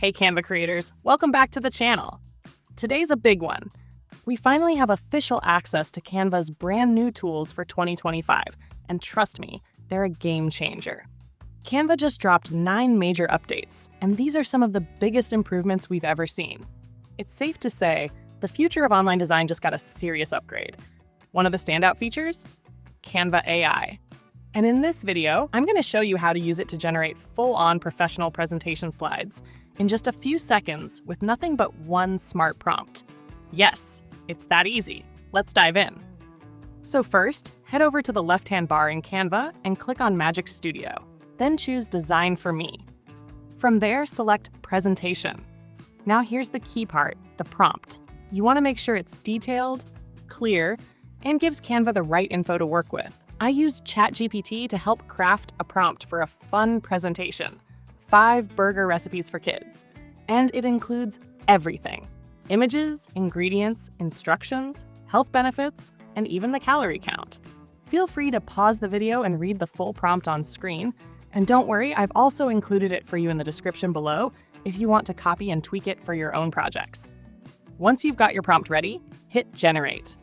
Hey Canva creators, welcome back to the channel. Today's a big one. We finally have official access to Canva's brand new tools for 2025, and trust me, they're a game changer. Canva just dropped 9 major updates, and these are some of the biggest improvements we've ever seen. It's safe to say, the future of online design just got a serious upgrade. One of the standout features? Canva AI. And in this video, I'm going to show you how to use it to generate full-on professional presentation slides in just a few seconds with nothing but one smart prompt. Yes, it's that easy. Let's dive in. So first, head over to the left-hand bar in Canva and click on Magic Studio. Then choose Design for Me. From there, select Presentation. Now here's the key part, the prompt. You want to make sure it's detailed, clear, and gives Canva the right info to work with. I used ChatGPT to help craft a prompt for a fun presentation, 5 burger recipes for kids. And it includes everything: images, ingredients, instructions, health benefits, and even the calorie count. Feel free to pause the video and read the full prompt on screen. And don't worry, I've also included it for you in the description below if you want to copy and tweak it for your own projects. Once you've got your prompt ready, hit Generate.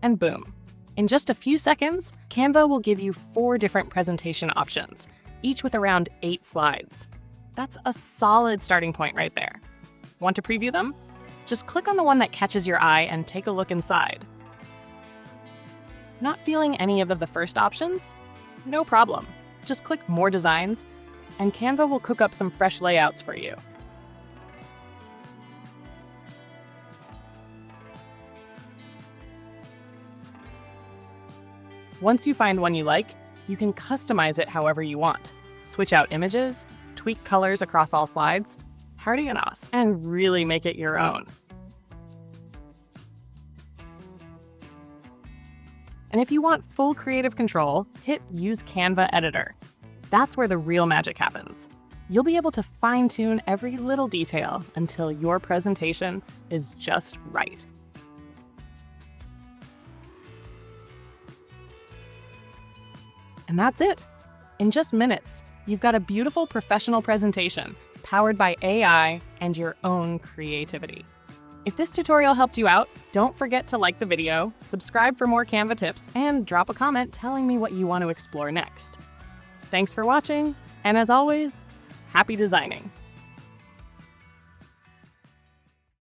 And boom. In just a few seconds, Canva will give you 4 different presentation options, each with around 8 slides. That's a solid starting point right there. Want to preview them? Just click on the one that catches your eye and take a look inside. Not feeling any of the first options? No problem. Just click More Designs, and Canva will cook up some fresh layouts for you. Once you find one you like, you can customize it however you want. Switch out images, tweak colors across all slides, hardianos, and really make it your own. And if you want full creative control, hit Use Canva Editor. That's where the real magic happens. You'll be able to fine-tune every little detail until your presentation is just right. And that's it. In just minutes, you've got a beautiful professional presentation powered by AI and your own creativity. If this tutorial helped you out, don't forget to like the video, subscribe for more Canva tips, and drop a comment telling me what you want to explore next. Thanks for watching, and as always, happy designing.